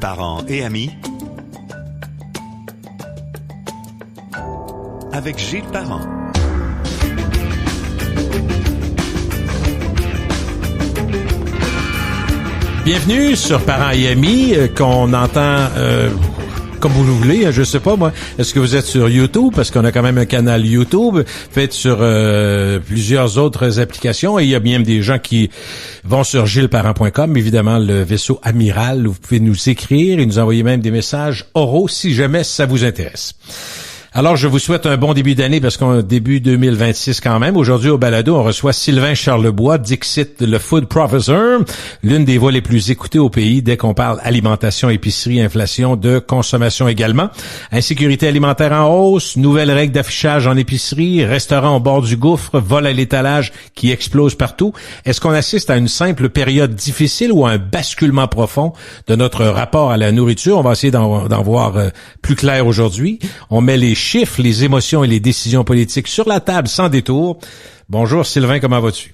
Parents et amis, avec Gilles Parent. Bienvenue sur Parents et amis, qu'on entend comme vous le voulez, je sais pas moi. Est-ce que vous êtes sur YouTube? Parce qu'on a quand même un canal YouTube fait sur plusieurs autres applications. Et il y a bien des gens qui vont sur gillesparent.com, évidemment le vaisseau amiral. Vous pouvez nous écrire et nous envoyer même des messages oraux si jamais ça vous intéresse. Alors, je vous souhaite un bon début d'année parce qu'on a début 2026 quand même. Aujourd'hui, au balado, on reçoit Sylvain Charlebois, Dixit, le Food Professor, l'une des voix les plus écoutées au pays dès qu'on parle alimentation, épicerie, inflation, de consommation également. Insécurité alimentaire en hausse, nouvelles règles d'affichage en épicerie, restaurants au bord du gouffre, vol à l'étalage qui explose partout. Est-ce qu'on assiste à une simple période difficile ou à un basculement profond de notre rapport à la nourriture? On va essayer d'en voir plus clair aujourd'hui. On met les chiffres, les émotions et les décisions politiques sur la table sans détour. Bonjour Sylvain, comment vas-tu?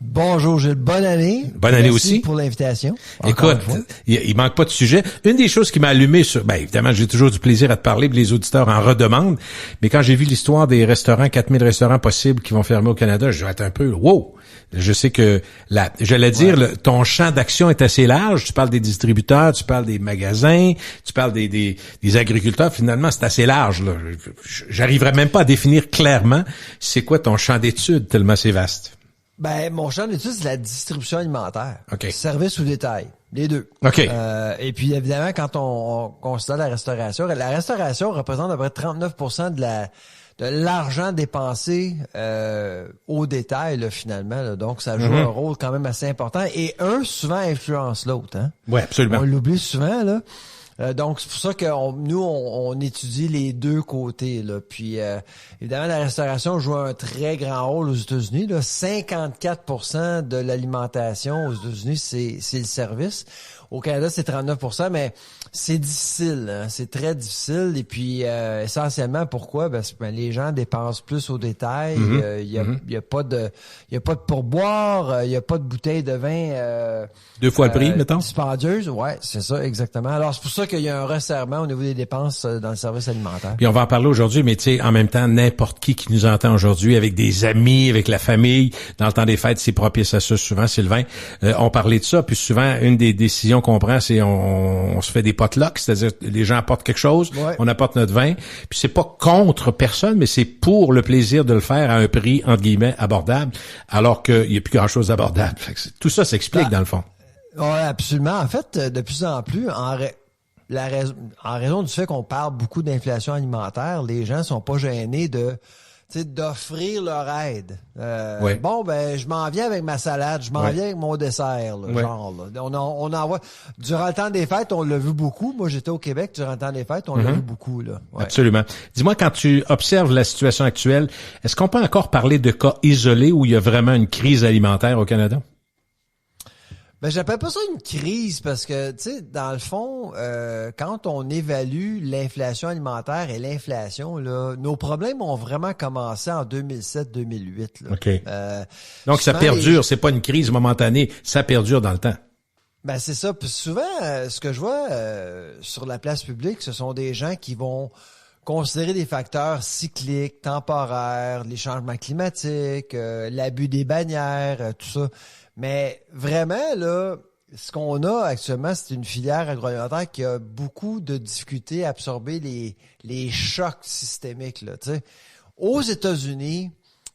Bonjour Gilles, bonne année. Bonne année aussi. Merci pour l'invitation. Écoute, il manque pas de sujet. Une des choses qui m'a allumé évidemment, j'ai toujours du plaisir à te parler, les auditeurs en redemandent, mais quand j'ai vu l'histoire des restaurants, 4000 restaurants possibles qui vont fermer au Canada, je vais un peu, wow! Je sais que ton champ d'action est assez large. Tu parles des distributeurs, tu parles des magasins, tu parles des agriculteurs. Finalement, c'est assez large, là. J'arriverais même pas à définir clairement c'est quoi ton champ d'études tellement c'est vaste. Ben, mon champ d'études, c'est la distribution alimentaire. OK. Service ou détail. Les deux. OK. Et puis, évidemment, quand on considère la restauration représente à peu près 39% de l'argent dépensé au détail, là, finalement. Là. Donc, ça joue un rôle quand même assez important. Et un, souvent, influence l'autre. Hein? Oui, absolument. On l'oublie souvent, là. Donc, c'est pour ça que on étudie les deux côtés, là. Puis, évidemment, la restauration joue un très grand rôle aux États-Unis, là. 54% de l'alimentation aux États-Unis, c'est le service. Au Canada, c'est 39%, mais c'est difficile, hein? C'est très difficile. Et puis, essentiellement, pourquoi? Parce que les gens dépensent plus au détail. Il y a pas de pourboire, il y a pas de bouteille de vin. 2 fois le prix, mettons. Dispendieuse, ouais, c'est ça, exactement. Alors, c'est pour ça qu'il y a un resserrement au niveau des dépenses dans le service alimentaire. Puis on va en parler aujourd'hui, mais tu sais, en même temps, n'importe qui nous entend aujourd'hui, avec des amis, avec la famille, dans le temps des fêtes, c'est propice à ça souvent, Sylvain. On parlait de ça, puis souvent, une des décisions qu'on prend, c'est on se fait des potlucks, c'est-à-dire les gens apportent quelque chose, on apporte notre vin, puis c'est pas contre personne, mais c'est pour le plaisir de le faire à un prix, entre guillemets, abordable, alors qu'il y a plus grand-chose d'abordable. Tout ça s'explique, dans le fond. Oui, absolument. En fait, de plus en plus, en raison du fait qu'on parle beaucoup d'inflation alimentaire, les gens sont pas gênés d'offrir leur aide. Bon, ben, je m'en viens avec ma salade, je m'en viens avec mon dessert, là, genre. Là. On envoie. Durant le temps des fêtes, on l'a vu beaucoup. Moi, j'étais au Québec durant le temps des fêtes, on l'a vu beaucoup, là. Ouais. Absolument. Dis-moi, quand tu observes la situation actuelle, est-ce qu'on peut encore parler de cas isolés où il y a vraiment une crise alimentaire au Canada? Ben, j'appelle pas ça une crise parce que, tu sais, dans le fond, quand on évalue l'inflation alimentaire et l'inflation, là, nos problèmes ont vraiment commencé en 2007-2008. Là. OK. Donc, ça perdure, c'est pas une crise momentanée, ça perdure dans le temps. Ben, c'est ça. Puis souvent, ce que je vois sur la place publique, ce sont des gens qui vont considérer des facteurs cycliques, temporaires, les changements climatiques, l'abus des bannières, tout ça. Mais vraiment, là, ce qu'on a actuellement, c'est une filière agroalimentaire qui a beaucoup de difficultés à absorber les chocs systémiques, là, tu sais. Aux États-Unis,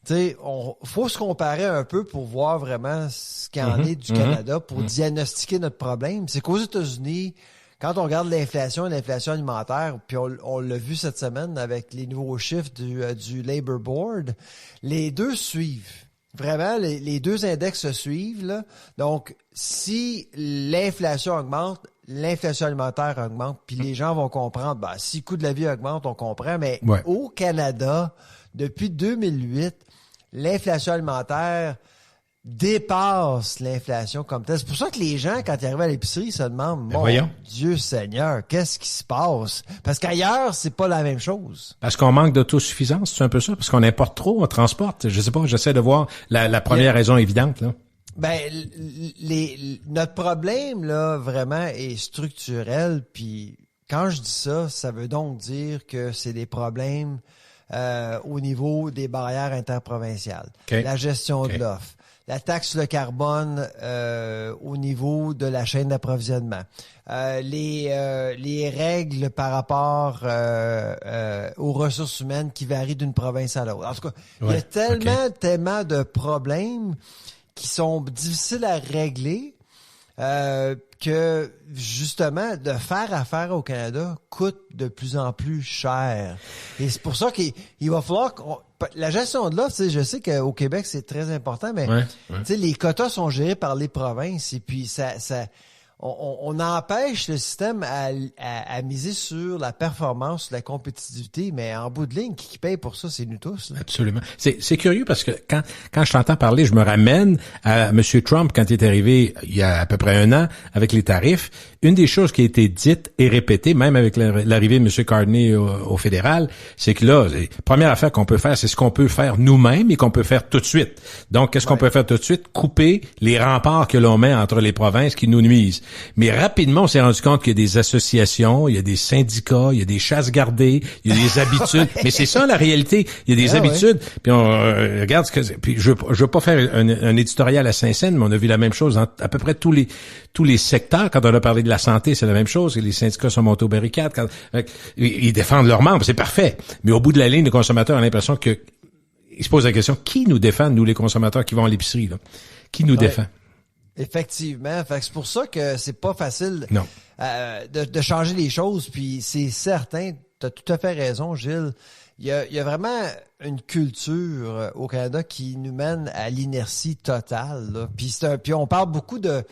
tu sais, faut se comparer un peu pour voir vraiment ce qu'il en est du Canada pour diagnostiquer notre problème. C'est qu'aux États-Unis, quand on regarde l'inflation alimentaire, puis on l'a vu cette semaine avec les nouveaux chiffres du Labor Board, les deux suivent. Vraiment, les deux index se suivent, là. Donc, si l'inflation augmente, l'inflation alimentaire augmente, puis les gens vont comprendre, ben, si le coût de la vie augmente, on comprend, mais au Canada, depuis 2008, l'inflation alimentaire dépasse l'inflation comme telle. C'est pour ça que les gens, quand ils arrivent à l'épicerie, se demandent, mon Dieu Seigneur, qu'est-ce qui se passe? Parce qu'ailleurs, c'est pas la même chose. Parce qu'on manque d'autosuffisance, c'est un peu ça? Parce qu'on importe trop, on transporte. Je sais pas, j'essaie de voir la première raison évidente, là. Ben, notre problème, là, vraiment, est structurel. Puis, quand je dis ça, ça veut donc dire que c'est des problèmes au niveau des barrières interprovinciales. Okay. La gestion de l'offre. La taxe sur le carbone au niveau de la chaîne d'approvisionnement. Les règles par rapport aux ressources humaines qui varient d'une province à l'autre. En tout cas, il y a tellement de problèmes qui sont difficiles à régler que, justement, de faire affaire au Canada coûte de plus en plus cher. Et c'est pour ça qu'il va falloir la gestion de l'offre, je sais qu'au Québec, c'est très important, mais les quotas sont gérés par les provinces et puis on empêche le système à miser sur la performance, la compétitivité, mais en bout de ligne, qui paye pour ça, c'est nous tous. Là. Absolument. C'est curieux parce que quand je t'entends parler, je me ramène à M. Trump quand il est arrivé il y a à peu près 1 an avec les tarifs. Une des choses qui a été dite et répétée, même avec l'arrivée de M. Carney au fédéral, c'est que là, la première affaire qu'on peut faire, c'est ce qu'on peut faire nous-mêmes et qu'on peut faire tout de suite. Donc, qu'est-ce qu'on peut faire tout de suite? Couper les remparts que l'on met entre les provinces qui nous nuisent. Mais rapidement, on s'est rendu compte qu'il y a des associations, il y a des syndicats, il y a des chasses gardées, il y a des habitudes. Mais c'est ça la réalité. Il y a des habitudes. Puis on regarde ce que. Puis je veux pas faire un éditorial à Saint-Saëns, mais on a vu la même chose dans à peu près tous les secteurs. Quand on a parlé de la santé, c'est la même chose. Les syndicats sont montés aux barricades. Ils défendent leurs membres, c'est parfait. Mais au bout de la ligne, le consommateur a l'impression que il se pose la question, qui nous défend, nous les consommateurs qui vont à l'épicerie, là? Qui nous défend? Effectivement. Fait que c'est pour ça que c'est pas facile de changer les choses. Puis c'est certain, tu as tout à fait raison, Gilles. Il y a vraiment une culture au Canada qui nous mène à l'inertie totale. Là. Puis on parle beaucoup de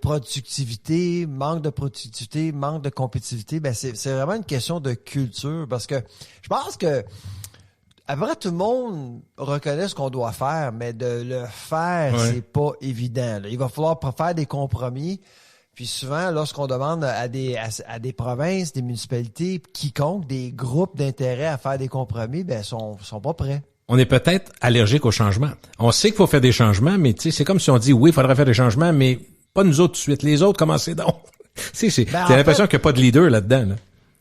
productivité, manque de productivité, manque de compétitivité. Ben c'est vraiment une question de culture parce que je pense que après, tout le monde reconnaît ce qu'on doit faire, mais de le faire, c'est pas évident. Là. Il va falloir faire des compromis. Puis souvent, lorsqu'on demande à des provinces, des municipalités, quiconque, des groupes d'intérêt à faire des compromis, ben sont pas prêts. On est peut-être allergique au changement. On sait qu'il faut faire des changements, mais tu sais, c'est comme si on dit oui, il faudrait faire des changements, mais pas nous autres tout de suite. Les autres, commencez donc. T'as l'impression qu'il n'y a pas de leader là-dedans. Là.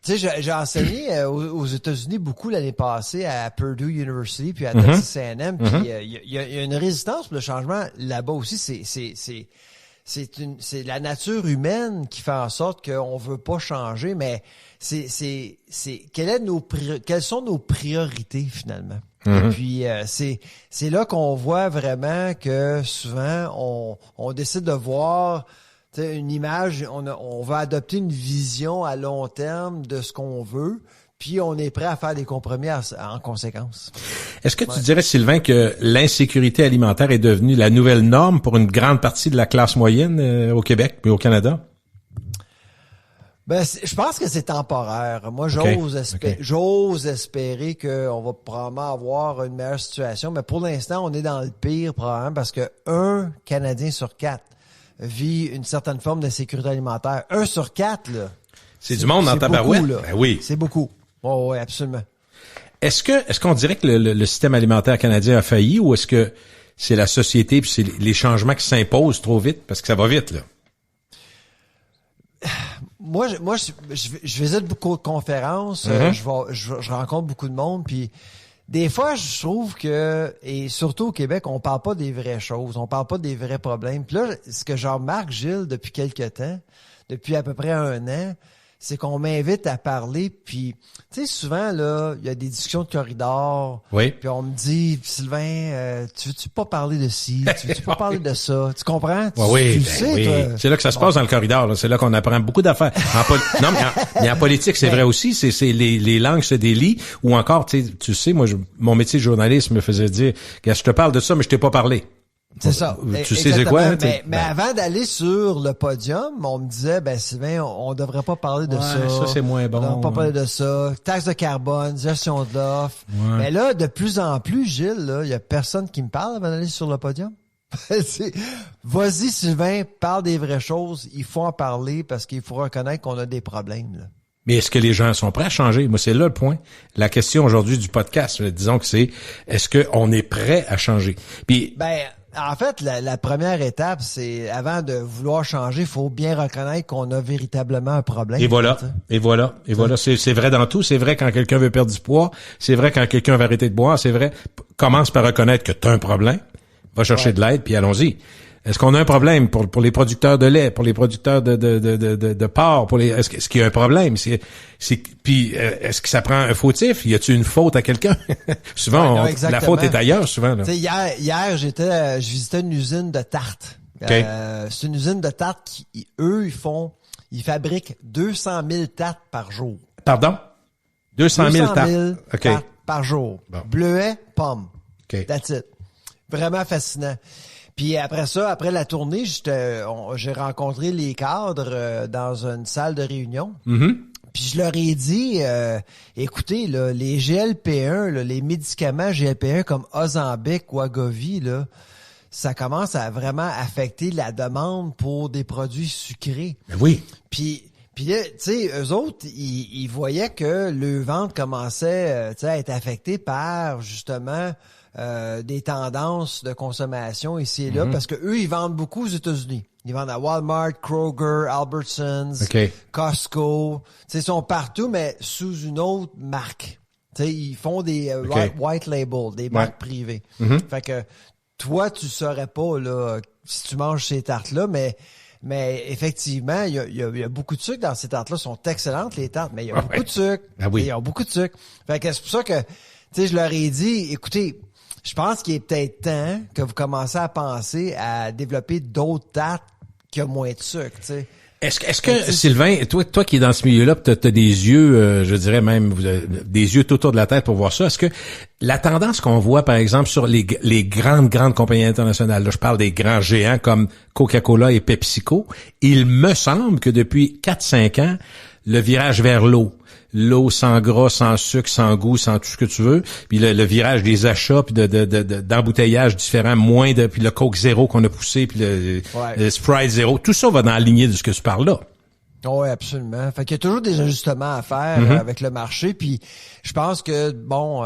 Tu sais, j'ai enseigné aux États-Unis beaucoup l'année passée à Purdue University puis à Texas A&M. Puis il y a une résistance pour le changement là-bas aussi. C'est la nature humaine qui fait en sorte qu'on veut pas changer, mais quelles sont nos priorités finalement. Et puis c'est là qu'on voit vraiment que souvent on décide de voir une image, on va adopter une vision à long terme de ce qu'on veut, puis on est prêt à faire des compromis en conséquence. Est-ce que tu dirais, Sylvain, que l'insécurité alimentaire est devenue la nouvelle norme pour une grande partie de la classe moyenne au Québec et au Canada? Ben, je pense que c'est temporaire. Moi, j'ose espérer qu'on va probablement avoir une meilleure situation, mais pour l'instant, on est dans le pire probablement parce que 1 Canadien sur 4 vit une certaine forme d'insécurité alimentaire. 1 sur 4, là. C'est du monde dans ta barouette? Ben oui. C'est beaucoup. Oh, oui, absolument. Est-ce qu'on dirait que le système alimentaire canadien a failli ou est-ce que c'est la société puis c'est les changements qui s'imposent trop vite? Parce que ça va vite, là. Moi, je visite beaucoup de conférences. Je rencontre beaucoup de monde, puis des fois, je trouve que, et surtout au Québec, on parle pas des vraies choses, on parle pas des vrais problèmes. Puis là, ce que je remarque, Gilles, depuis quelques temps, depuis à peu près 1 an, c'est qu'on m'invite à parler, puis tu sais, souvent, là, il y a des discussions de corridor, puis on me dit, Sylvain, tu veux-tu pas parler de ci, tu veux-tu pas parler de ça, tu comprends? Tu sais, toi. C'est là que ça se passe dans le corridor, là. C'est là qu'on apprend beaucoup d'affaires. Non, mais en politique, c'est vrai aussi, c'est les langues se délient, ou encore, tu sais, moi, mon métier de journaliste me faisait dire, je te parle de ça, mais je t'ai pas parlé. C'est ça. Tu sais c'est quoi? Mais avant d'aller sur le podium, on me disait, Sylvain, on devrait pas parler de ça. Ça, c'est moins bon. On devrait pas parler de ça. Taxe de carbone, gestion de l'offre. Mais là, de plus en plus, Gilles, il y a personne qui me parle avant d'aller sur le podium. Vas-y, Sylvain, parle des vraies choses. Il faut en parler parce qu'il faut reconnaître qu'on a des problèmes, là. Mais est-ce que les gens sont prêts à changer? Moi, c'est là le point. La question aujourd'hui du podcast, disons que c'est, est-ce qu'on est prêt à changer? Puis, En fait, la première étape, c'est avant de vouloir changer, il faut bien reconnaître qu'on a véritablement un problème. Et voilà. C'est vrai dans tout. C'est vrai quand quelqu'un veut perdre du poids. C'est vrai quand quelqu'un veut arrêter de boire. C'est vrai. Commence par reconnaître que tu as un problème. Va chercher de l'aide, puis allons-y. Est-ce qu'on a un problème pour les producteurs de lait, pour les producteurs de porc, est-ce qu'il y a un problème? Puis est-ce que ça prend un fautif? Y a-t-il une faute à quelqu'un? Souvent, la faute est ailleurs, souvent. Là. Hier, je visitais une usine de tartes. Okay. C'est une usine de tartes qui, eux, ils fabriquent 200 000 tartes par jour. Pardon? 200 000 tartes. Tartes par jour. Bon. Bleuets, pommes. Okay. That's it. Vraiment fascinant. Puis après ça, après la tournée, j'ai rencontré les cadres dans une salle de réunion. Mm-hmm. Puis je leur ai dit, écoutez, là, les GLP-1, là, les médicaments GLP-1 comme Ozempic ou Wegovy, là, ça commence à vraiment affecter la demande pour des produits sucrés. Ben oui. Puis là, tu sais, eux autres, ils voyaient que le ventre commençait à être affecté par, justement, des tendances de consommation ici et là, parce que eux, ils vendent beaucoup aux États-Unis. Ils vendent à Walmart, Kroger, Albertsons, Costco. Ils sont partout, mais sous une autre marque. T'sais, ils font des white label, des marques privées. Fait que toi, tu saurais pas là si tu manges ces tartes-là, mais effectivement, il y a beaucoup de sucre dans ces tartes-là. Elles sont excellentes, les tartes, mais il y a beaucoup de sucre. Ah oui. Ils ont beaucoup de sucre. Fait que c'est pour ça que je leur ai dit, écoutez, je pense qu'il est peut-être temps que vous commencez à penser à développer d'autres tartes qui ont moins de sucre, tu sais. Est-ce que Sylvain, toi qui es dans ce milieu-là, t'as des yeux, je dirais même des yeux tout autour de la tête pour voir ça. Est-ce que la tendance qu'on voit, par exemple, sur les grandes compagnies internationales, là, je parle des grands géants comme Coca-Cola et PepsiCo, il me semble que depuis 4-5 ans, le virage vers l'eau sans gras, sans sucre, sans goût, sans tout ce que tu veux, puis le virage des achats, puis d'embouteillage différents, puis le Coke Zéro qu'on a poussé, puis le Sprite Zéro, tout ça va dans la lignée de ce que tu parles là. Oui, absolument. Fait qu'il y a toujours des ajustements à faire avec le marché, puis je pense que, bon,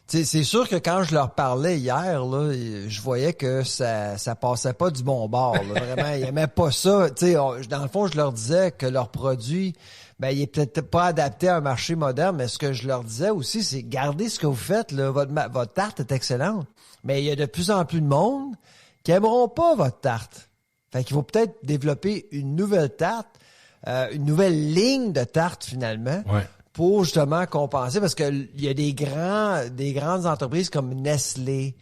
c'est sûr que quand je leur parlais hier, là, je voyais que ça passait pas du bon bord. Là. Vraiment, ils aimaient pas ça. Dans le fond, je leur disais que leur produit, il est peut-être pas adapté à un marché moderne, mais ce que je leur disais aussi, c'est gardez ce que vous faites. Là. Votre tarte est excellente, mais il y a de plus en plus de monde qui aimeront pas votre tarte. Fait qu'il faut peut-être développer une nouvelle tarte, une nouvelle ligne de tarte finalement. Ouais. Pour justement compenser, parce que il y a des grandes entreprises comme Nestlé.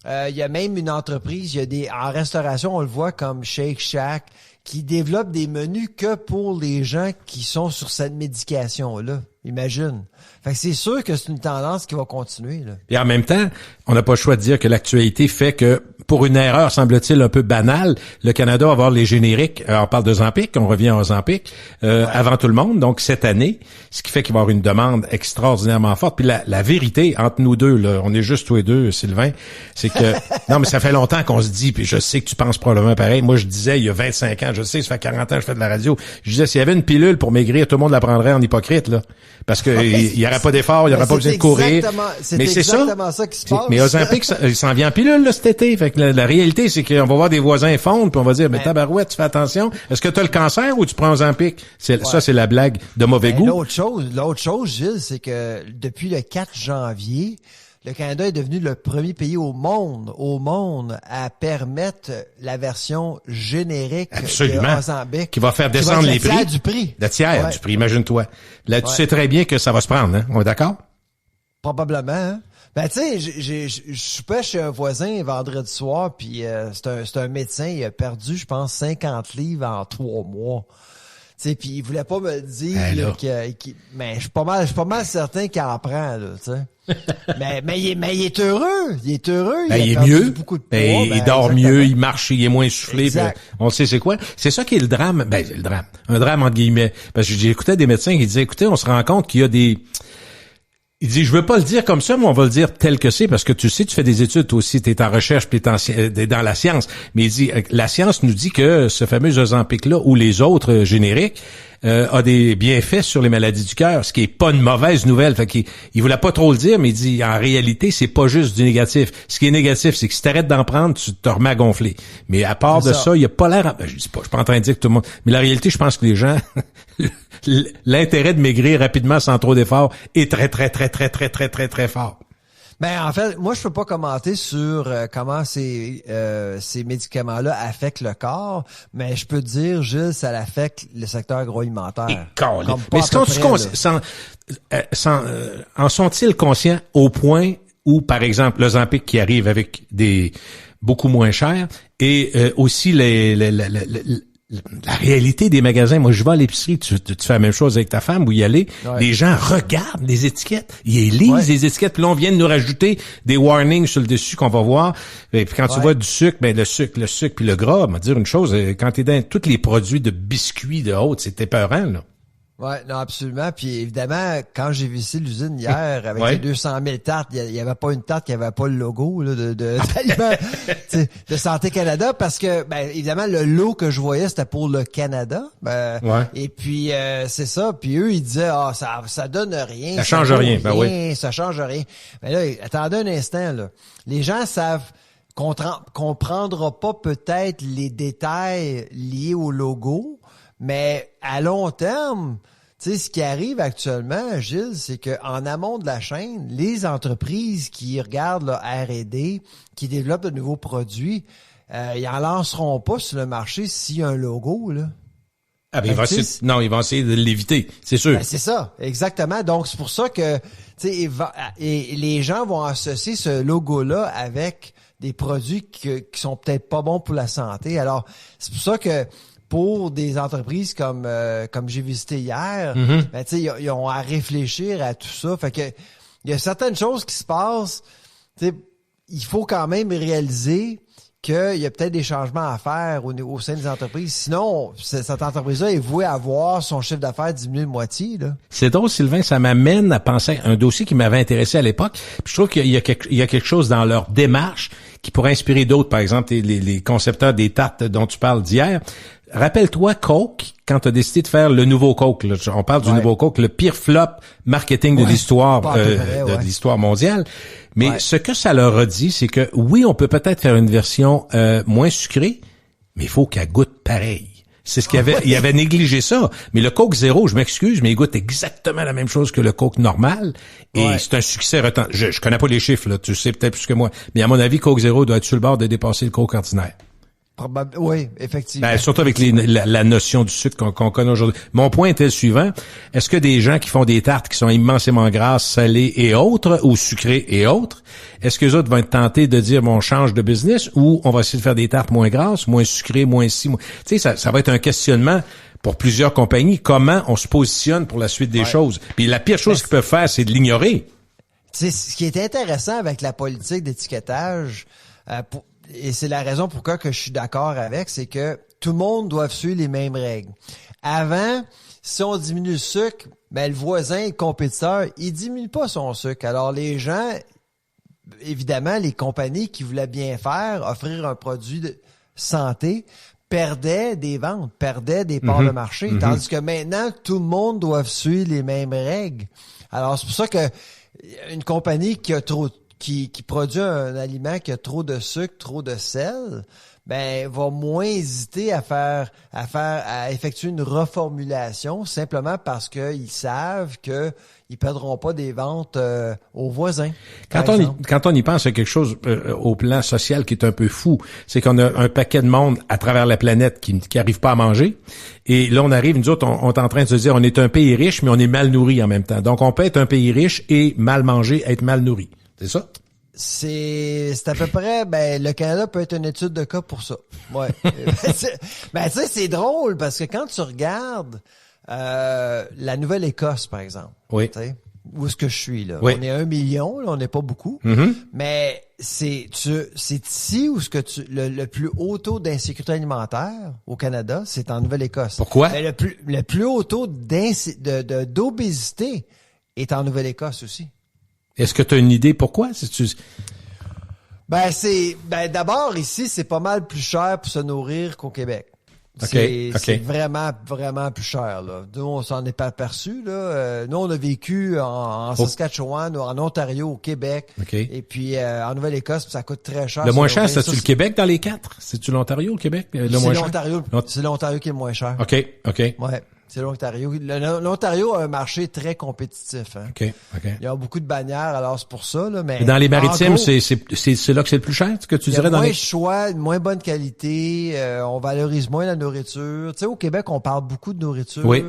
Il y a même une entreprise, en restauration, on le voit comme Shake Shack, qui développe des menus que pour les gens qui sont sur cette médication-là. Imagine. Fait que c'est sûr que c'est une tendance qui va continuer, là. Et en même temps, on n'a pas le choix de dire que l'actualité fait que, pour une erreur, semble-t-il, un peu banale, le Canada va avoir les génériques, on parle de Ozempic, on revient à Ozempic, avant tout le monde, donc cette année, ce qui fait qu'il va y avoir une demande extraordinairement forte. Puis la vérité, entre nous deux, là, on est juste tous les deux, Sylvain, c'est que, non, mais ça fait longtemps qu'on se dit, puis je sais que tu penses probablement pareil. Moi, je disais, il y a 25 ans, je sais, ça fait 40 ans que je fais de la radio, je disais, s'il y avait une pilule pour maigrir, tout le monde la prendrait en hypocrite, là. Parce que il y aurait pas d'effort, il y aurait pas besoin de courir. Mais c'est exactement ça qui se passe. Mais Ozempic, il s'en vient en pilule, là, cet été. Fait que la réalité, c'est qu'on va voir des voisins fondre, puis on va dire, mais tabarouette, tu fais attention. Est-ce que tu as le cancer ou tu prends Ozempic? Ça, c'est la blague de mauvais goût. L'autre chose, Gilles, c'est que depuis le 4 janvier, le Canada est devenu le premier pays au monde à permettre la version générique de Ozempic. Qui va faire descendre les prix. Le tiers du prix. Le tiers du prix, imagine-toi. Là, tu sais très bien que ça va se prendre, hein? On est d'accord? Probablement, hein? Ben, tu sais, je soupais chez un voisin vendredi soir, puis c'est un médecin, il a perdu, je pense, 50 livres en 3 mois. Tu sais, puis il voulait pas me le dire mais je suis pas mal certain qu'il en prend, là, tu sais. mais il est heureux. Il est heureux. Il est mieux. Il dort mieux, il marche, il est moins essoufflé. On sait c'est quoi. C'est ça qui est le drame. Ben, c'est le drame. Un drame entre guillemets. Parce que j'écoutais des médecins qui disaient, écoutez, on se rend compte qu'il y a des... Il dit, je veux pas le dire comme ça, mais on va le dire tel que c'est, parce que tu sais, tu fais des études, toi aussi, t'es en recherche, puis t'es dans la science. Mais il dit, la science nous dit que ce fameux Ozempic-là, ou les autres génériques, a des bienfaits sur les maladies du cœur, ce qui est pas une mauvaise nouvelle. Fait qu'il il voulait pas trop le dire, mais il dit en réalité, c'est pas juste du négatif. Ce qui est négatif, c'est que si t'arrêtes d'en prendre, tu te remets à gonfler. Mais à part de ça, il y a pas l'air. Je dis pas, je suis pas en train de dire que tout le monde. Mais la réalité, je pense que les gens, l'intérêt de maigrir rapidement sans trop d'efforts est très très très très très très très très fort. Ben en fait, moi je peux pas commenter sur comment ces médicaments-là affectent le corps, mais je peux te dire, Gilles, ça affecte le secteur agroalimentaire. Mais en sont-ils conscients au point où, par exemple, l'Ozempic qui arrive avec des beaucoup moins chers et aussi la réalité des magasins. Moi, je vais à l'épicerie, tu fais la même chose avec ta femme, vous y allez. Ouais. Les gens regardent les étiquettes, ils lisent les étiquettes, puis là, on vient de nous rajouter des warnings sur le dessus qu'on va voir. Et puis quand tu vois du sucre, ben le sucre puis le gras, on va dire une chose, quand t'es dans tous les produits de biscuits de haute, c'est épeurant, là. Ouais, non, absolument. Puis évidemment, quand j'ai visité l'usine hier avec les 200 000 tartes, il y avait pas une tarte qui avait pas le logo là, d'Aliments de Santé Canada, parce que ben évidemment le lot que je voyais c'était pour le Canada. Et puis c'est ça. Puis eux ils disaient ça donne rien. Ça change rien. Ben oui. Ça change rien. Mais là, attendez un instant là. Les gens savent comprendra pas peut-être les détails liés au logo, mais à long terme. Tu sais, ce qui arrive actuellement, Gilles, c'est que en amont de la chaîne, les entreprises qui regardent le R&D, qui développent de nouveaux produits, ils en lanceront pas sur le marché s'il y a un logo, là. Ah ben ils vont essayer de l'éviter, c'est sûr. Ben, c'est ça, exactement. Donc c'est pour ça que tu sais, et les gens vont associer ce logo-là avec des produits qui sont peut-être pas bons pour la santé. Alors c'est pour ça que pour des entreprises comme j'ai visité hier, ben tu sais ils ont à réfléchir à tout ça. Fait que il y a certaines choses qui se passent. Tu sais, il faut quand même réaliser qu'il y a peut-être des changements à faire au sein des entreprises. Sinon, cette entreprise-là est vouée à voir son chiffre d'affaires diminuer de moitié, là. C'est drôle, Sylvain, ça m'amène à penser à un dossier qui m'avait intéressé à l'époque. Puis je trouve qu'il y a quelque chose dans leur démarche qui pourrait inspirer d'autres, par exemple les concepteurs des tartes dont tu parles d'hier. Rappelle-toi Coke, quand tu as décidé de faire le nouveau Coke, là, on parle du nouveau Coke, le pire flop marketing de l'histoire de l'histoire mondiale. Mais ce que ça leur a dit, c'est que oui, on peut peut-être faire une version moins sucrée, mais il faut qu'elle goûte pareil. C'est ce qu'il avait, il avait négligé ça. Mais le Coke Zéro, je m'excuse, mais il goûte exactement la même chose que le Coke normal. Et c'est un succès retentissant. Je connais pas les chiffres, là, tu sais peut-être plus que moi. Mais à mon avis, Coke Zéro doit être sur le bord de dépasser le Coke ordinaire. Oui, effectivement. Ben, surtout avec la notion du sucre qu'on connaît aujourd'hui. Mon point était le suivant. Est-ce que des gens qui font des tartes qui sont immensément grasses, salées et autres, ou sucrées et autres, est-ce que les autres vont être tentés de dire, bon, on change de business, ou on va essayer de faire des tartes moins grasses, moins sucrées, moins ci, moins... Tu sais, ça va être un questionnement pour plusieurs compagnies. Comment on se positionne pour la suite des choses? Puis la pire chose qu'ils peuvent faire, c'est de l'ignorer. Tu sais, ce qui est intéressant avec la politique d'étiquetage, et c'est la raison pourquoi que je suis d'accord avec, c'est que tout le monde doit suivre les mêmes règles. Avant, si on diminue le sucre, ben le voisin, le compétiteur, il diminue pas son sucre. Alors les gens, évidemment, les compagnies qui voulaient bien faire, offrir un produit de santé, perdaient des ventes, perdaient des parts de marché. Tandis que maintenant, tout le monde doit suivre les mêmes règles. Alors c'est pour ça que une compagnie qui produit un aliment qui a trop de sucre, trop de sel, ben va moins hésiter à effectuer une reformulation simplement parce qu'ils savent que ils perdront pas des ventes aux voisins. Quand on y pense, il y a quelque chose au plan social qui est un peu fou, c'est qu'on a un paquet de monde à travers la planète qui arrive pas à manger. Et là, on arrive, nous autres, on est en train de se dire, on est un pays riche, mais on est mal nourri en même temps. Donc, on peut être un pays riche et mal manger, être mal nourri. C'est ça? C'est à peu près, ben le Canada peut être une étude de cas pour ça. Ouais. Ben tu sais, c'est drôle parce que quand tu regardes la Nouvelle-Écosse, par exemple, oui. Où est-ce que je suis là? Oui. On est 1 million, là, on n'est pas beaucoup. Mais c'est ici où ce que le plus haut taux d'insécurité alimentaire au Canada, c'est en Nouvelle-Écosse. Pourquoi? Mais le plus haut taux d'obésité est en Nouvelle-Écosse aussi. Est-ce que tu as une idée pourquoi? D'abord ici, c'est pas mal plus cher pour se nourrir qu'au Québec. C'est vraiment, vraiment plus cher, là. Nous, on s'en est pas aperçu, là. Nous, on a vécu en Saskatchewan, en Ontario, au Québec. Et puis, en Nouvelle-Écosse, ça coûte très cher. Le moins cher, c'est-tu le Québec dans les 4? C'est-tu l'Ontario, le Québec? C'est l'Ontario qui est le moins cher. OK. Ouais. C'est l'Ontario. L'Ontario a un marché très compétitif. Hein. OK. Il y a beaucoup de bannières, alors c'est pour ça. Là, mais dans les maritimes, gros, c'est là que c'est le plus cher, ce que tu dirais dans les... Il y a moins de choix, une moins bonne qualité, on valorise moins la nourriture. Tu sais, au Québec, on parle beaucoup de nourriture, oui.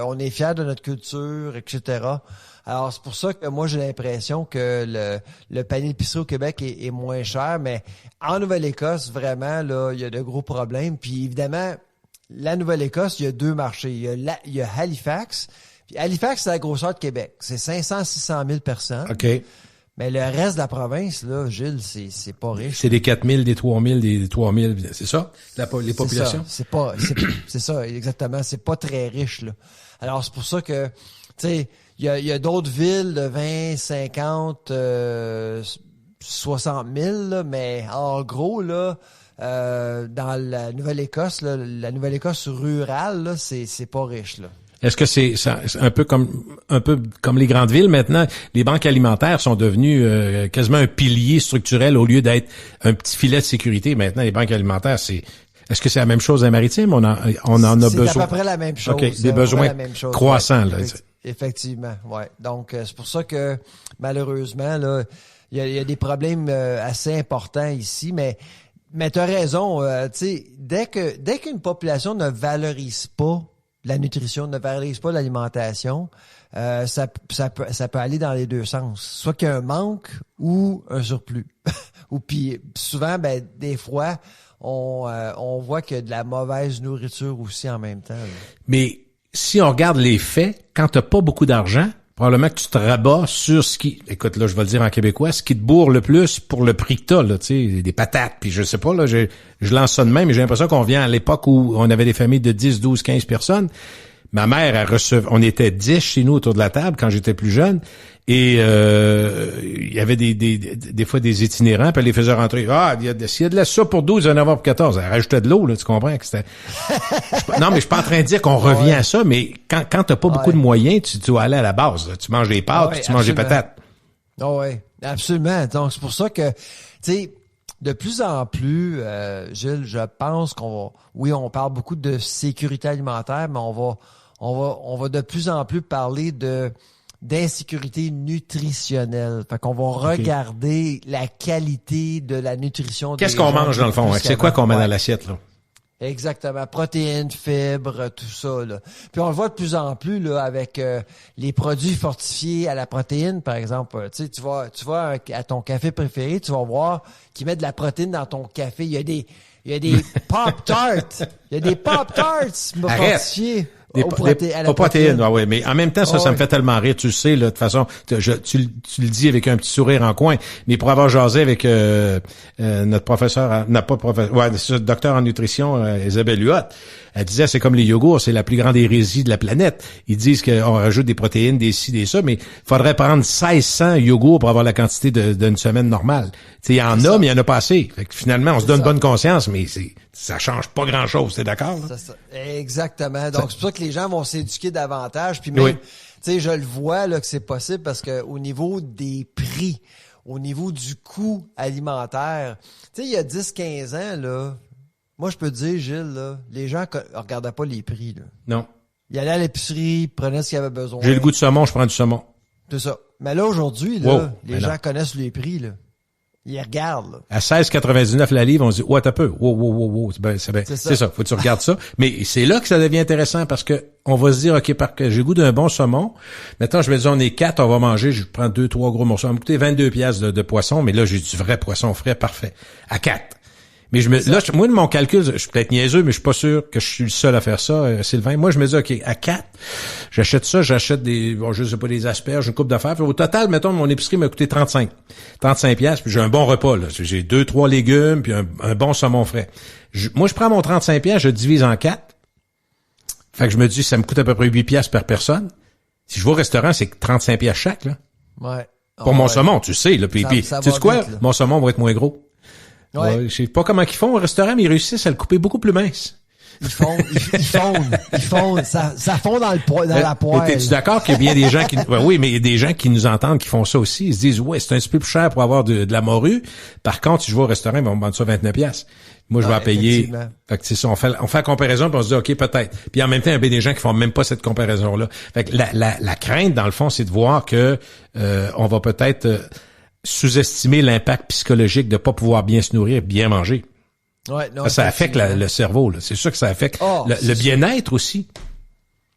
On est fiers de notre culture, etc. Alors, c'est pour ça que moi, j'ai l'impression que le panier d'épicerie au Québec est moins cher, mais en Nouvelle-Écosse, vraiment, là, il y a de gros problèmes. Puis évidemment, la Nouvelle-Écosse, il y a 2 marchés. Il y a Halifax. Puis Halifax, c'est la grosseur de Québec. C'est 500-600 000 personnes. OK. Mais le reste de la province, là, Gilles, c'est pas riche. C'est des 4 000, des 3 000, des 3 000. C'est ça, les populations? C'est ça, exactement. C'est pas très riche, là. Alors, c'est pour ça que, tu sais, il y a d'autres villes de 20, 50, 60 000, là, mais en gros, là, dans la Nouvelle-Écosse, là, la Nouvelle-Écosse rurale, là, c'est pas riche, là. Est-ce que c'est un peu comme les grandes villes maintenant, les banques alimentaires sont devenues quasiment un pilier structurel au lieu d'être un petit filet de sécurité. Maintenant, les banques alimentaires, est-ce que c'est la même chose à Maritime? On en a besoin. C'est à peu près la même chose. OK, des besoins croissants, là. Effectivement, ouais. Donc, c'est pour ça que, malheureusement, là, il y a des problèmes assez importants ici, mais t'as raison, tu sais, dès qu'une population ne valorise pas la nutrition, ne valorise pas l'alimentation, ça peut aller dans les deux sens. Soit qu'il y a un manque ou un surplus. Ou puis souvent, des fois, on voit qu'il y a de la mauvaise nourriture aussi en même temps. Là. Mais si on regarde les faits, quand t'as pas beaucoup d'argent, probablement que tu te rabats sur ce qui, écoute, là, je vais le dire en québécois, ce qui te bourre le plus pour le prix que t'as, là, tu sais, des patates, puis je sais pas, là, je lance ça de même, mais j'ai l'impression qu'on vient à l'époque où on avait des familles de 10, 12, 15 personnes. Ma mère, on était 10 chez nous autour de la table quand j'étais plus jeune, et il y avait des fois des itinérants, puis elle les faisait rentrer. S'il y a de la soupe pour 12, il y en a pour 14. Elle rajoutait de l'eau, là, tu comprends que c'était... Non, mais je suis pas en train de dire qu'on revient à ça, mais quand t'as pas beaucoup de moyens, tu dois aller à la base. Là. Tu manges les pâtes, puis tu manges les patates. Oui, absolument. Donc, c'est pour ça que, tu sais, de plus en plus, Gilles, je pense on parle beaucoup de sécurité alimentaire, mais on va de plus en plus parler d'insécurité nutritionnelle. Fait qu'on va regarder la qualité de la nutrition. Qu'est-ce qu'on mange dans le fond? C'est quoi qu'on met dans l'assiette, là? Exactement. Protéines, fibres, tout ça, là. Puis on le voit de plus en plus, là, avec les produits fortifiés à la protéine, par exemple. Tu sais, tu vas à ton café préféré, tu vas voir qu'ils mettent de la protéine dans ton café. Il y a des Pop-Tarts. Il y a des Pop-Tarts fortifiés. Aux protéines, ouais, mais en même temps, ça me fait tellement rire, tu le sais, là, de toute façon, tu le dis avec un petit sourire en coin, mais pour avoir jasé avec notre professeur, docteur en nutrition, Isabelle Huot, elle disait, c'est comme les yogourts, c'est la plus grande hérésie de la planète. Ils disent qu'on rajoute des protéines, des ci, des ça, mais il faudrait prendre 1600 yogourts pour avoir la quantité d'une semaine normale. Tu sais, il y en a, mais il y en a pas assez. Fait que finalement, on se donne bonne conscience, mais ça change pas grand-chose, t'es d'accord? Exactement. Donc, c'est pour ça que les gens vont s'éduquer davantage. Puis même, tu sais, je le vois là que c'est possible parce que au niveau des prix, au niveau du coût alimentaire, tu sais, il y a 10-15 ans, là, moi, je peux te dire, Gilles, là, les gens regardaient pas les prix, là. Non. Ils allaient à l'épicerie, prenaient ce qu'ils avaient besoin. J'ai le goût de saumon, je prends du saumon. C'est ça. Mais là, aujourd'hui, là, les gens connaissent les prix, là. Ils regardent, là. À 16,99 la livre, on se dit, t'as peu. Wow. C'est ça. Faut que tu regardes ça. Mais c'est là que ça devient intéressant parce que on va se dire, OK, j'ai le goût d'un bon saumon. Maintenant, je vais dire, on est 4, on va manger, je prends 2-3 gros morceaux. Ça va me coûter 22 piastres de poisson, mais là, j'ai du vrai poisson frais, parfait. À 4. Mais moi, de mon calcul, je suis peut-être niaiseux, mais je suis pas sûr que je suis le seul à faire ça, Sylvain. Moi, je me dis, OK, à 4, j'achète je sais pas, des asperges, une coupe d'affaires. Au total, mettons, mon épicerie m'a coûté 35 piastres, puis j'ai un bon repas, là. J'ai 2-3 légumes, puis un bon saumon frais. Moi, je prends mon 35 piastres, je divise en 4. Fait que je me dis, ça me coûte à peu près 8 piastres par personne. Si je vais au restaurant, c'est 35 piastres chaque, là. Ouais. Pour mon saumon, tu sais, là. Puis tu sais quoi? Mon saumon va être moins gros. Ouais. Je sais pas comment ils font au restaurant, mais ils réussissent à le couper beaucoup plus mince. Ils fondent. Ça fond dans la poêle. T'es-tu d'accord qu'il y a bien des gens qui, oui, mais il y a des gens qui nous entendent, qui font ça aussi. Ils se disent, ouais, c'est un petit peu plus cher pour avoir de la morue. Par contre, si je vais au restaurant, ils vont me vendre ça 29 $. Moi, je vais en payer. Fait que c'est ça, on fait la comparaison, puis on se dit, OK, peut-être. Puis en même temps, il y a bien des gens qui font même pas cette comparaison-là. Fait que la crainte, dans le fond, c'est de voir que, on va peut-être sous-estimer l'impact psychologique de pas pouvoir bien se nourrir et bien manger. Ouais, non, ça affecte le cerveau, là. C'est sûr que ça affecte le bien-être aussi.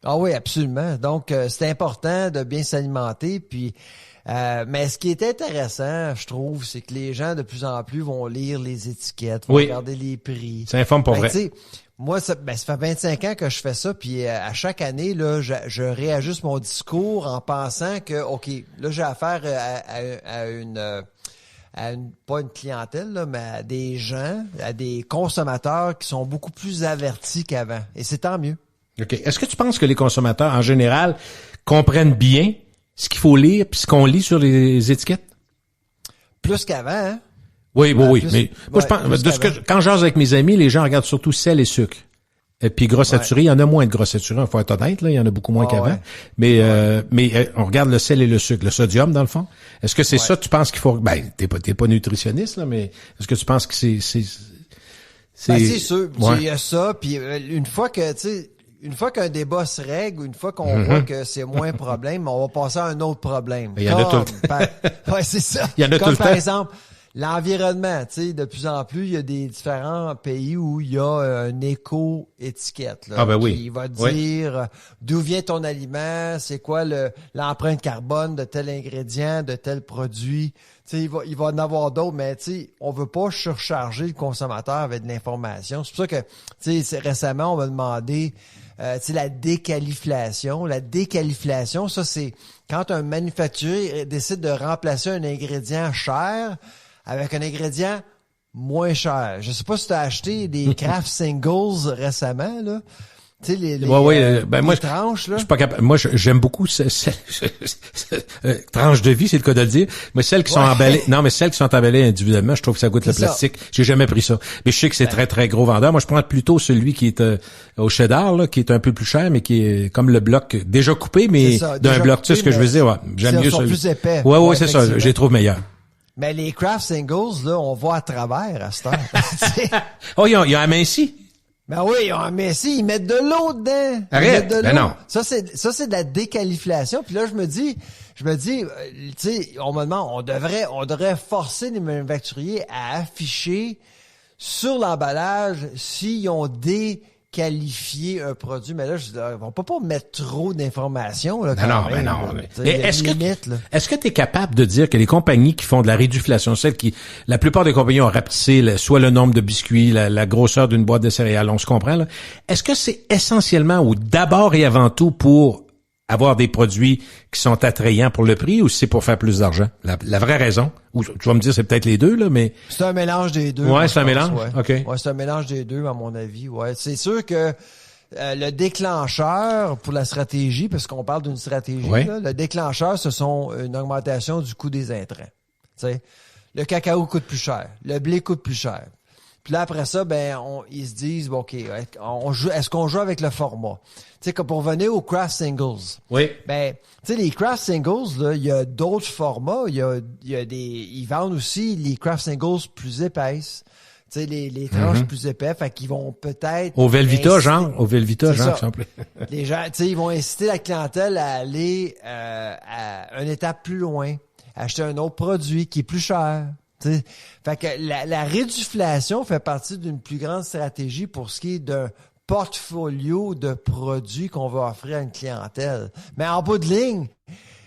Ah oui, absolument. Donc, c'est important de bien s'alimenter. Puis, mais ce qui est intéressant, je trouve, c'est que les gens de plus en plus vont lire les étiquettes, vont regarder les prix. Ça informe pour vrai. Moi, ça fait 25 ans que je fais ça, puis à chaque année, là, je réajuste mon discours en pensant que, OK, là, j'ai affaire pas une clientèle, là, mais à des gens, à des consommateurs qui sont beaucoup plus avertis qu'avant. Et c'est tant mieux. OK. Est-ce que tu penses que les consommateurs, en général, comprennent bien ce qu'il faut lire puis ce qu'on lit sur les étiquettes? Plus qu'avant, hein? Oui. Mais moi, je pense, quand je jase avec mes amis, les gens regardent surtout sel et sucre. Et puis gras saturé, il y en a moins de gras saturé, il faut être honnête, là, il y en a beaucoup moins qu'avant. Mais on regarde le sel et le sucre, le sodium dans le fond. Est-ce que c'est ça tu penses qu'il faut t'es pas nutritionniste là, mais est-ce que tu penses que c'est c'est sûr, il y a ça, puis une fois qu'un débat se règle, une fois qu'on voit que c'est moins un problème, on va passer à un autre problème. Il y en a tout. Ouais, c'est ça. Il y en a comme tout par exemple l'environnement, tu sais, de plus en plus, il y a des différents pays où il y a une éco-étiquette là, qui va dire d'où vient ton aliment, c'est quoi l'empreinte carbone de tel ingrédient, de tel produit. Tu sais, il va en avoir d'autres, mais tu sais, on veut pas surcharger le consommateur avec de l'information. C'est pour ça que, tu sais, récemment, on m'a demandé la déqualiflation. La déqualiflation, ça, c'est quand un manufacturier décide de remplacer un ingrédient cher avec un ingrédient moins cher. Je sais pas si tu as acheté des Kraft Singles récemment, là. Tu sais, les tranches, là. Je suis pas capable. Moi, j'aime beaucoup tranches de vie, c'est le cas de le dire. Mais celles qui sont emballées, celles qui sont emballées individuellement, je trouve que ça goûte le plastique. J'ai jamais pris ça. Mais je sais que c'est très, très gros vendeur. Moi, je prends plutôt celui qui est au cheddar, là, qui est un peu plus cher, mais qui est comme le bloc déjà coupé, mais d'un bloc. Tu sais ce que je veux dire? Ouais, j'aime mieux celui. Plus épais. Ouais, c'est ça. Je les trouve meilleurs. Mais les Kraft Singles, là, on voit à travers à cette heure. Oh, ils ont aminci. Ben oui, mais si, ils mettent de l'eau dedans. Arrête, non. Ça, c'est de la déqualification. Puis là, je me dis, tu sais, on me demande, on devrait forcer les manufacturiers à afficher sur l'emballage s'ils ont déqualifié un produit. Mais là, on peut pas mettre trop d'informations, là. Est-ce que tu es capable de dire que les compagnies qui font de la réduflation, la plupart des compagnies ont rapetissé soit le nombre de biscuits, la grosseur d'une boîte de céréales, on se comprend, là. Est-ce que c'est essentiellement ou d'abord et avant tout pour avoir des produits qui sont attrayants pour le prix ou c'est pour faire plus d'argent? La vraie raison, ou tu vas me dire c'est peut-être les deux, là, mais... C'est un mélange des deux. Ouais, c'est un mélange? Ouais. OK. Ouais, c'est un mélange des deux, à mon avis, ouais. C'est sûr que le déclencheur pour la stratégie, parce qu'on parle d'une stratégie, là, le déclencheur, ce sont une augmentation du coût des intrants. Tu sais, le cacao coûte plus cher, le blé coûte plus cher. Puis là, après ça, ils se disent, bon, OK, est-ce qu'on joue avec le format? Tu sais, pour venir aux Kraft Singles. Oui. Tu sais, les Kraft Singles, là, il y a d'autres formats. Ils vendent aussi les Kraft Singles plus épaisses. Tu sais, les tranches plus épais, fait qu'ils vont peut-être... Au Velveeta, genre, exemple. Les gens, tu sais, ils vont inciter la clientèle à aller à une étape plus loin, acheter un autre produit qui est plus cher. T'sais. Fait que la réduflation fait partie d'une plus grande stratégie pour ce qui est d'un portfolio de produits qu'on va offrir à une clientèle. Mais en bout de ligne,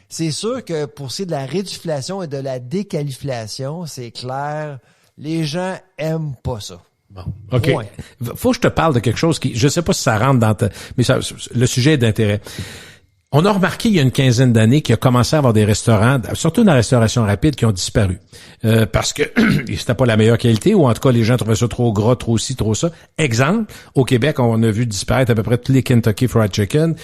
c'est sûr que pour ce qui est de la réduflation et de la déqualification, c'est clair, les gens aiment pas ça. Bon, OK. Point. Faut que je te parle de quelque chose qui, je sais pas si ça rentre dans mais le sujet est d'intérêt. On a remarqué il y a une quinzaine d'années qu'il y a commencé à avoir des restaurants, surtout dans la restauration rapide, qui ont disparu. Parce que c'était pas la meilleure qualité, ou en tout cas les gens trouvaient ça trop gras, trop ci, trop ça. Exemple, au Québec, on a vu disparaître à peu près tous les Kentucky Fried Chicken,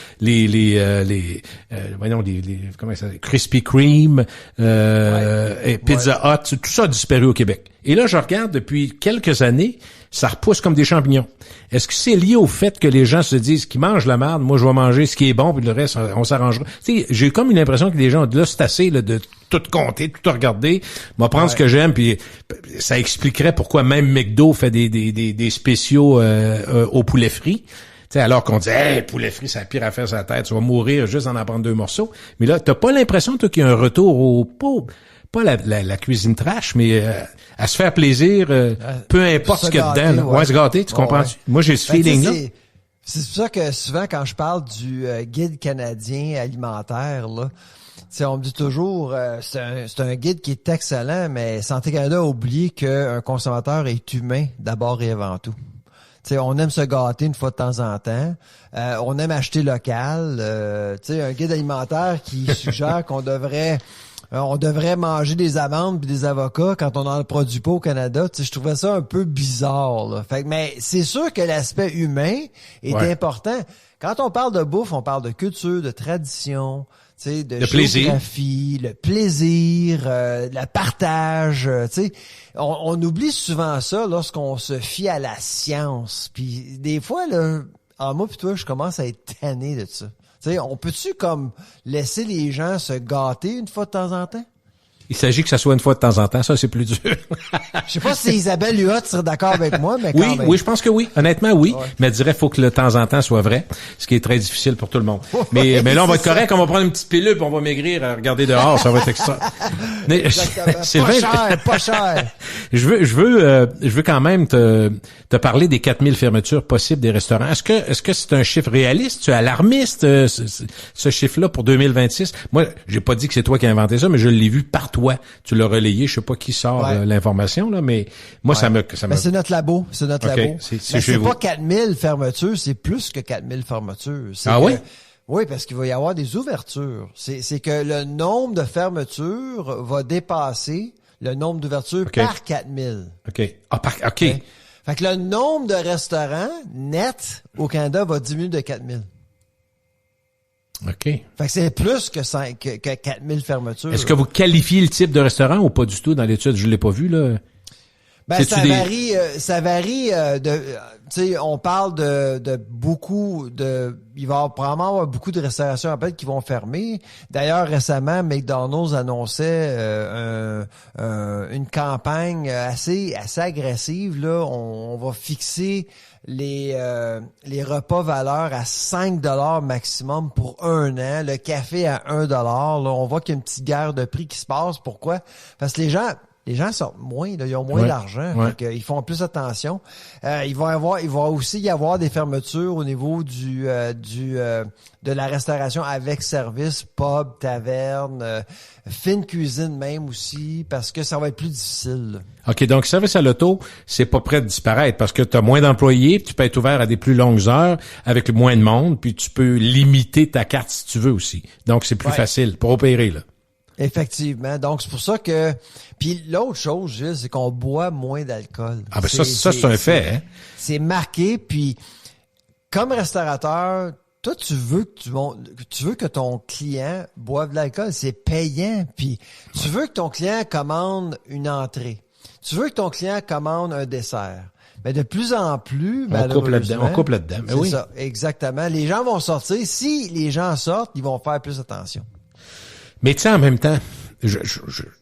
comment ça s'appelle, Krispy Kreme, et Pizza Hut, tout ça a disparu au Québec. Et là, je regarde depuis quelques années, ça repousse comme des champignons. Est-ce que c'est lié au fait que les gens se disent qu'ils mangent la merde, moi je vais manger ce qui est bon, puis le reste, on s'arrangera. Tu sais, j'ai comme une impression que les gens ont là, c'est assez là, de tout compter, tout regarder, moi prendre ce que j'aime, puis ça expliquerait pourquoi même McDo fait des spéciaux au poulet frit. T'sais, alors qu'on dit, hey, poulet frit, c'est la pire affaire sur la tête, tu vas mourir juste en prendre 2 morceaux. Mais là, t'as pas l'impression, toi, qu'il y a un retour au pas la cuisine trash, mais à se faire plaisir, peu importe ce qu'il y a dedans. Ouais, se gâter, tu comprends? Ouais. Moi, j'ai ce feeling-là. C'est pour ça que souvent, quand je parle du guide canadien alimentaire, là, t'sais, on me dit toujours, c'est un guide qui est excellent, mais Santé Canada a oublié qu'un consommateur est humain d'abord et avant tout. T'sais, on aime se gâter une fois de temps en temps. On aime acheter local. Un guide alimentaire qui suggère qu'on devrait manger des amandes et des avocats quand on n'en produit pas au Canada. Je trouvais ça un peu bizarre. Là. Mais c'est sûr que l'aspect humain est important. Quand on parle de bouffe, on parle de culture, de tradition, de géographie, le plaisir, le partage. On oublie souvent ça lorsqu'on se fie à la science. Puis des fois, là, moi puis toi, je commence à être tanné de ça. On peut-tu comme laisser les gens se gâter une fois de temps en temps? Il s'agit que ça soit une fois de temps en temps, ça c'est plus dur. Je sais pas si Isabelle Huot serait d'accord avec moi, mais quand même. Oui, je pense que oui. Honnêtement, oui. Ouais. Mais elle dirait faut que le temps en temps soit vrai, ce qui est très difficile pour tout le monde. Mais là, on va être correct, on va prendre une petite pilule, puis on va maigrir à regarder dehors, ça va être extra. C'est pas cher. Je veux quand même te parler des 4000 fermetures possibles des restaurants. Est-ce que c'est un chiffre réaliste? Tu es alarmiste, ce chiffre-là pour 2026? Moi, j'ai pas dit que c'est toi qui as inventé ça, mais je l'ai vu partout. Tu l'as relayé, je sais pas qui sort l'information là, mais moi ça me c'est notre labo, labo. C'est vous. Pas 4000 fermetures, c'est plus que 4000 fermetures. Oui? Oui, parce qu'il va y avoir des ouvertures. C'est que le nombre de fermetures va dépasser le nombre d'ouvertures par 4000. OK. OK. Fait que le nombre de restaurants net au Canada va diminuer de 4000. OK. Fait que c'est plus que 4000 fermetures. Est-ce que vous qualifiez le type de restaurant ou pas du tout dans l'étude? Je l'ai pas vu, là. Ben, ça varie tu sais, on parle de beaucoup il va probablement avoir beaucoup de restaurations appel qui vont fermer. D'ailleurs, récemment, McDonald's annonçait une campagne assez agressive, là. On va fixer les repas valeurs à 5$ maximum pour 1 an, le café à 1$. Là, on voit qu'il y a une petite guerre de prix qui se passe. Pourquoi? Parce que les gens sortent moins, là, ils ont moins d'argent, ils font plus attention. Il va aussi y avoir des fermetures au niveau de la restauration avec service, pub, taverne, fine cuisine même aussi, parce que ça va être plus difficile. Là. OK, donc service à l'auto, c'est pas prêt de disparaître parce que tu as moins d'employés, tu peux être ouvert à des plus longues heures avec moins de monde, puis tu peux limiter ta carte si tu veux aussi. Donc c'est plus facile pour opérer là. Effectivement. Donc, c'est pour ça que... Puis l'autre chose, Gilles, c'est qu'on boit moins d'alcool. Ah ben ça c'est un fait. Hein? C'est marqué. Puis, comme restaurateur, toi, tu veux que ton client boive de l'alcool. C'est payant. Puis, tu veux que ton client commande une entrée. Tu veux que ton client commande un dessert. Mais de plus en plus, on coupe là-dedans. Mais oui. C'est ça, exactement. Les gens vont sortir. Si les gens sortent, ils vont faire plus attention. Mais tu sais, en même temps, je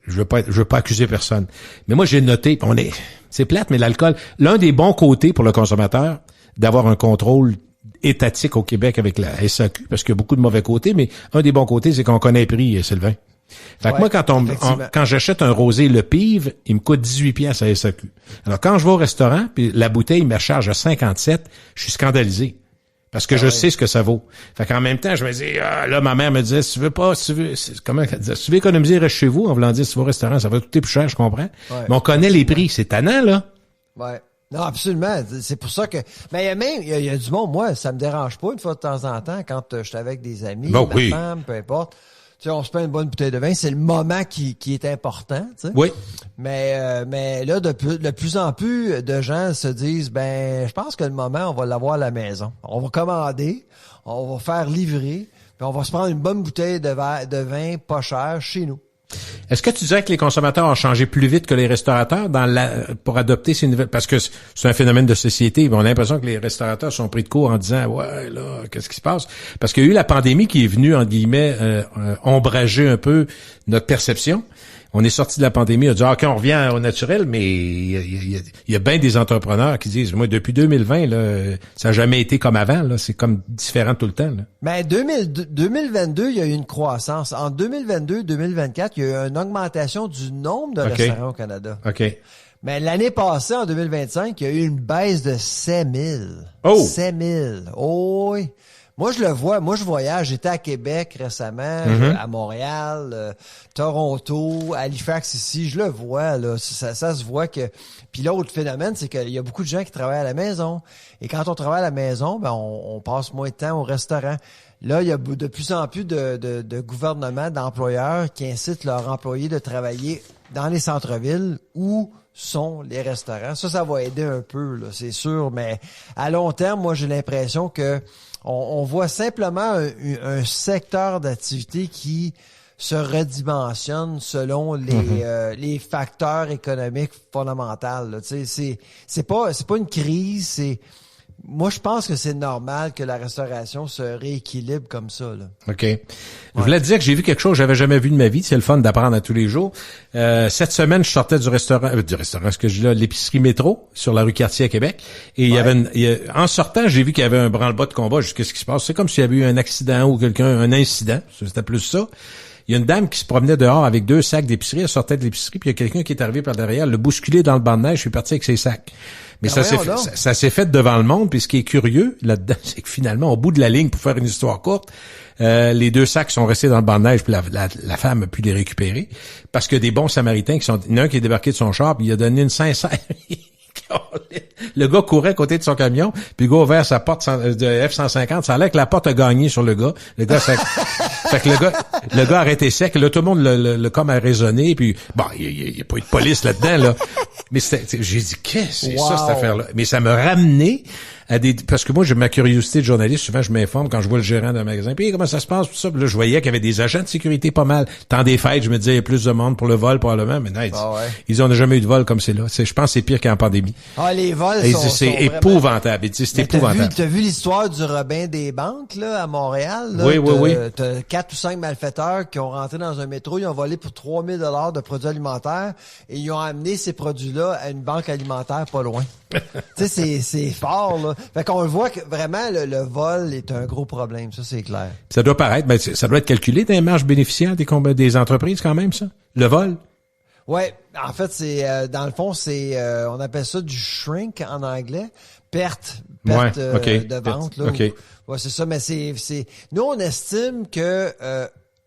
veux pas accuser personne. Mais moi, j'ai noté, c'est plate, mais l'alcool, l'un des bons côtés pour le consommateur, d'avoir un contrôle étatique au Québec avec la SAQ, parce qu'il y a beaucoup de mauvais côtés, mais un des bons côtés, c'est qu'on connaît les prix, Sylvain. Fait que moi, quand j'achète un rosé Le Pive, il me coûte 18$ à SAQ. Alors, quand je vais au restaurant, puis la bouteille me charge à 57, je suis scandalisé. Parce que je sais ce que ça vaut. Fait qu'en même temps, je me dis, là, ma mère me disait, si tu veux économiser, reste chez vous. En voulant dire, si tu vas au restaurant, ça va coûter plus cher, je comprends. Ouais, mais on connaît les prix. C'est tannant, là. Ouais. Non, absolument. C'est pour ça que, mais il y a du monde, moi, ça me dérange pas une fois de temps en temps quand je suis avec des amis, ma femme, peu importe. Tu sais, on se prend une bonne bouteille de vin, c'est le moment qui est important, tu sais. Oui. Mais là, de plus en plus de gens se disent, je pense que le moment, on va l'avoir à la maison. On va commander, on va faire livrer, puis on va se prendre une bonne bouteille de vin pas cher chez nous. Est-ce que tu dirais que les consommateurs ont changé plus vite que les restaurateurs pour adopter ces nouvelles? Parce que c'est un phénomène de société. On a l'impression que les restaurateurs sont pris de court en disant, ouais, là, qu'est-ce qui se passe? Parce qu'il y a eu la pandémie qui est venue, entre guillemets, ombrager un peu notre perception. On est sorti de la pandémie, on a dit, OK, on revient au naturel, mais il y a bien des entrepreneurs qui disent, moi, depuis 2020, là, ça n'a jamais été comme avant, là. C'est comme différent tout le temps, là. Mais 2022, il y a eu une croissance. En 2022-2024, il y a eu une augmentation du nombre de restaurants au Canada. OK. Mais l'année passée, en 2025, il y a eu une baisse de 7 000. Oh! 7 000. Oh oui. Moi, je le vois. Moi, je voyage. J'étais à Québec récemment, à Montréal, Toronto, Halifax ici. Je le vois, là. Ça se voit que... Puis l'autre phénomène, c'est qu'il y a beaucoup de gens qui travaillent à la maison. Et quand on travaille à la maison, ben on passe moins de temps au restaurant. Là, il y a de plus en plus de gouvernements, d'employeurs qui incitent leurs employés de travailler dans les centres-villes où sont les restaurants. Ça va aider un peu, là, c'est sûr. Mais à long terme, moi, j'ai l'impression que on voit simplement un secteur d'activité qui se redimensionne selon les facteurs économiques fondamentaux. Là. Tu sais, c'est pas une crise, moi, je pense que c'est normal que la restauration se rééquilibre comme ça. Là. OK. Je voulais te dire que j'ai vu quelque chose que j'avais jamais vu de ma vie. C'est le fun d'apprendre à tous les jours. Cette semaine, je sortais du restaurant, ce que je dis là, l'épicerie Métro, sur la rue Cartier à Québec. Et il y avait en sortant, j'ai vu qu'il y avait un branle-bas de combat. Qu'est-ce qui se passe? C'est comme s'il y avait eu un accident ou un incident. C'était plus ça. Il y a une dame qui se promenait dehors avec 2 sacs d'épicerie. Elle sortait de l'épicerie, puis il y a quelqu'un qui est arrivé par derrière, le bousculé dans le banc de neige. Je suis parti avec ses sacs. Mais ça s'est fait devant le monde. Puis ce qui est curieux là-dedans, c'est que finalement, au bout de la ligne, pour faire une histoire courte, les 2 sacs sont restés dans le banc de neige, puis la femme a pu les récupérer. Parce que des bons Samaritains il y en a un qui est débarqué de son char, puis il a donné une sincère... Le gars courait à côté de son camion, puis le gars a ouvert sa porte de F-150. Ça a l'air que la porte a gagné sur le gars. Fait que le gars a arrêté sec. Là, tout le monde le comme a raisonné. Puis bon, il y a pas eu de police là-dedans, là. Mais j'ai dit, qu'est-ce que c'est ça, cette affaire-là? Mais ça me ramenait à parce que moi, j'ai ma curiosité de journaliste. Souvent, je m'informe quand je vois le gérant d'un magasin. Puis comment ça se passe, tout ça? Puis là, je voyais qu'il y avait des agents de sécurité pas mal. Temps des fêtes, je me disais, il y a plus de monde pour le vol, probablement. Mais non, ils ont jamais eu de vol comme c'est là. Je pense que c'est pire qu'en pandémie. Ah, les vols c'est épouvantable. C'est épouvantable. T'as vu l'histoire du Robin des banques, là, à Montréal? Là, oui. T'as 4 ou 5 malfaiteurs qui ont rentré dans un métro. Ils ont volé pour 3 000 $ de produits alimentaires et ils ont amené ces produits-là à une banque alimentaire pas loin. Tu sais, c'est fort, là. Fait qu'on voit que vraiment, le vol est un gros problème. Ça, c'est clair. Ça doit paraître, ça doit être calculé dans les marges bénéficiaires des entreprises quand même, ça? Le vol? Ouais. En fait, dans le fond, on appelle ça du shrink en anglais. Perte de vente, là. Okay. Ouais, c'est ça, mais nous, on estime que,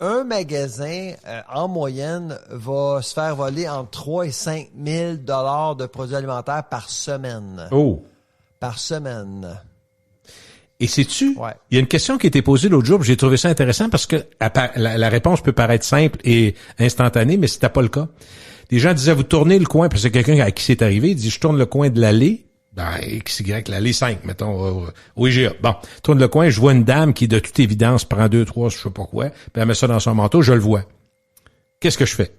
un magasin, en moyenne, va se faire voler entre 3 et 5 000 $ de produits alimentaires par semaine. Oh! Par semaine. Et sais-tu? Ouais. Il y a une question qui a été posée l'autre jour, puis j'ai trouvé ça intéressant parce que la réponse peut paraître simple et instantanée, mais c'était pas le cas. Des gens disaient, vous tournez le coin, parce que quelqu'un à qui c'est arrivé, il dit, je tourne le coin de l'allée, XY, l'allée 5, mettons, au IGA. Bon, tourne le coin, je vois une dame qui, de toute évidence, prend 2, 3, je sais pas quoi, puis elle met ça dans son manteau, je le vois. Qu'est-ce que je fais?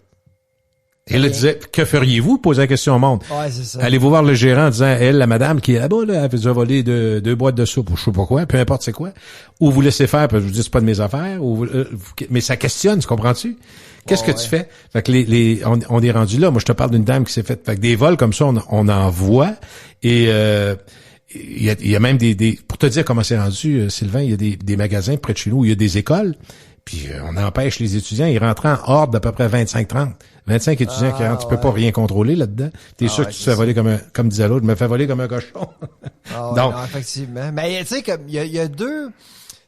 Et elle disait, que feriez-vous? Posait la question au monde. Ouais, c'est ça. Allez-vous voir le gérant en disant, elle, la madame qui est là-bas, là, elle fait déjà voler 2 boîtes de soupe ou je sais pas quoi, peu importe c'est quoi. Ou vous laissez faire, parce que je vous dis, c'est pas de mes affaires, ou mais ça questionne, tu comprends-tu? Qu'est-ce que tu fais? Fait que on est rendu là. Moi, je te parle d'une dame qui s'est faite. Fait que des vols comme ça, on en voit. Et il y a même pour te dire comment c'est rendu, Sylvain, il y a des magasins près de chez nous où il y a des écoles. Puis on empêche les étudiants, ils rentrent en horde d'à peu près 25-30. 25 étudiants qui rentrent, tu peux pas rien contrôler là-dedans. T'es sûr que tu te fais voler comme disait l'autre, me fait voler comme un cochon. Donc, non, effectivement. Mais tu sais, comme il y a deux.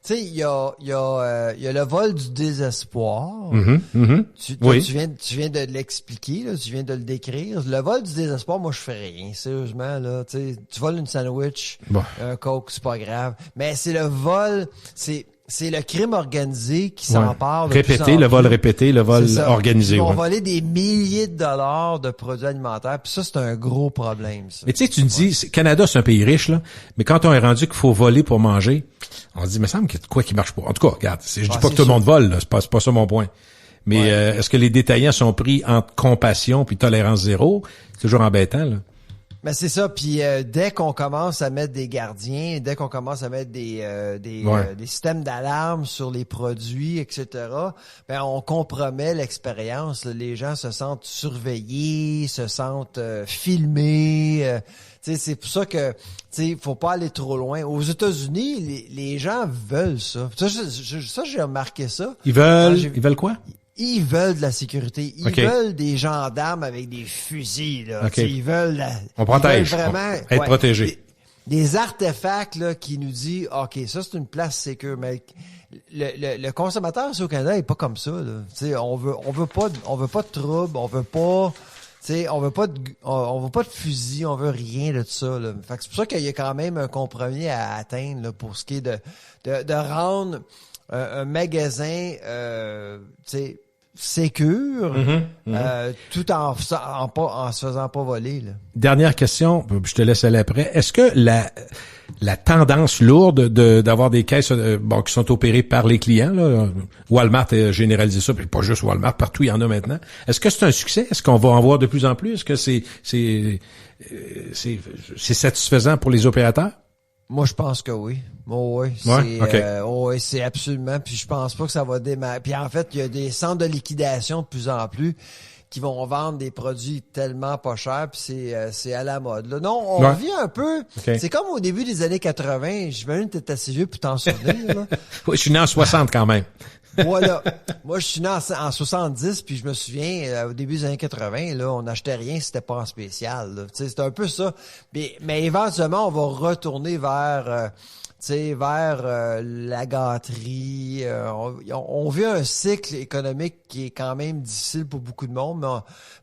Tu sais, il y a le vol du désespoir. Tu viens de l'expliquer, là, tu viens de le décrire. Le vol du désespoir, moi, je fais rien, sérieusement, là. Tu sais, tu voles une sandwich, un coke, c'est pas grave. Mais c'est le vol, c'est le crime organisé qui s'empare de répété, le vol répété, le vol organisé. Ils vont voler des milliers de dollars de produits alimentaires, puis ça, c'est un gros problème, ça. Mais tu sais, tu me dis, Canada, c'est un pays riche, là, mais quand on est rendu qu'il faut voler pour manger, on se dit, mais il me semble qu'il y a de quoi qui marche pas. En tout cas, regarde, je dis pas que tout le monde vole, là, c'est pas ça mon point. Mais est-ce que les détaillants sont pris entre compassion puis tolérance zéro? C'est toujours embêtant, là. Mais c'est ça, puis dès qu'on commence à mettre des gardiens, dès qu'on commence à mettre des systèmes d'alarme sur les produits, etc., ben on compromet l'expérience. Les gens se sentent surveillés, se sentent filmés. C'est pour ça que faut pas aller trop loin. Aux États-Unis, les gens veulent ça. Ça, j'ai remarqué ça. Ils veulent quoi? Ils veulent de la sécurité. Ils veulent des gendarmes avec des fusils. Là. Ils veulent on protège. Ils veulent vraiment être protégé. Des artefacts là, qui nous disent OK, ça c'est une place sécure, mais le consommateur ici au Canada est pas comme ça. Là. On veut pas de trouble, on veut pas de fusil, on veut rien de ça. Là. Fait que c'est pour ça qu'il y a quand même un compromis à atteindre là, pour ce qui est de rendre un magasin sécure, tout en se faisant pas voler. Là. Dernière question, je te laisse aller après. Est-ce que la tendance lourde d'avoir des caisses qui sont opérées par les clients, là, Walmart a généralisé ça, puis pas juste Walmart, partout il y en a maintenant. Est-ce que c'est un succès? Est-ce qu'on va en voir de plus en plus? Est-ce que c'est satisfaisant pour les opérateurs? Moi, je pense que oui. Oui, c'est absolument. Puis je pense pas que ça va démarrer. Puis en fait, il y a des centres de liquidation de plus en plus qui vont vendre des produits tellement pas chers, puis c'est à la mode. Là. Non, on revient un peu. C'est comme au début des années 80. J'imagine que t'es assez vieux pour t'en souvenir. Là. Oui, je suis né en 60 quand même. Voilà. Moi, je suis né en 70, puis je me souviens, au début des années 80, là, on n'achetait rien si c'était pas en spécial. C'est un peu ça. Mais éventuellement, on va retourner vers la gâterie. On vit un cycle économique qui est quand même difficile pour beaucoup de monde,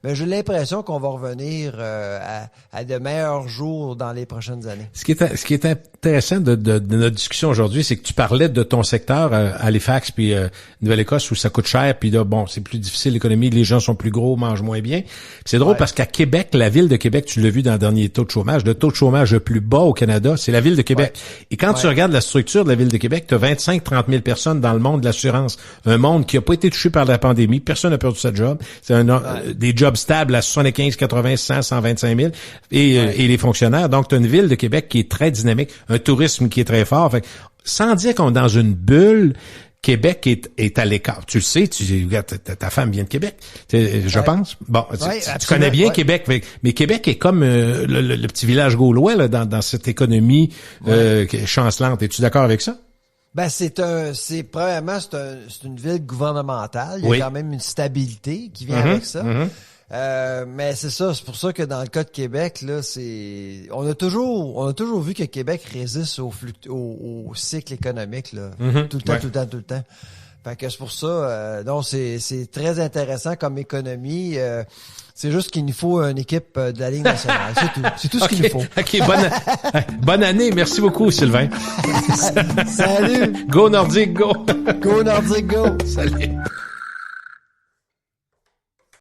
mais j'ai l'impression qu'on va revenir à de meilleurs jours dans les prochaines années. Ce qui est intéressant de notre discussion aujourd'hui, c'est que tu parlais de ton secteur à Halifax puis Nouvelle-Écosse où ça coûte cher, puis là, bon, c'est plus difficile l'économie, les gens sont plus gros, mangent moins bien. Puis c'est drôle parce qu'à Québec, la ville de Québec, tu l'as vu dans le dernier taux de chômage, le taux de chômage le plus bas au Canada, c'est la ville de Québec. Ouais. Et quand tu regardes la structure de la ville de Québec, tu as 25-30 000 personnes dans le monde de l'assurance. Un monde qui a pas été touché par la pandémie. Personne n'a perdu sa job. C'est des jobs stables à 75, 80, 100, 125 000. Et les fonctionnaires. Donc, tu as une ville de Québec qui est très dynamique. Un tourisme qui est très fort. Fait, sans dire qu'on est dans une bulle, Québec est à l'écart. Tu le sais, ta femme vient de Québec, je pense. Bon, tu connais bien Québec, mais Québec est comme le petit village gaulois là, dans cette économie chancelante. Es-tu d'accord avec ça? Ben premièrement, c'est une ville gouvernementale. Il y a quand même une stabilité qui vient avec ça. Mais c'est ça, c'est pour ça que dans le cas de Québec, là, on a toujours vu que Québec résiste au cycle économique, là. Tout le temps. Fait que c'est pour ça, donc c'est très intéressant comme économie. C'est juste qu'il nous faut une équipe de la Ligue nationale. C'est tout ce qu'il nous faut. OK, bonne année. Merci beaucoup, Sylvain. Salut. Go Nordique, go. Go Nordique, go. Salut.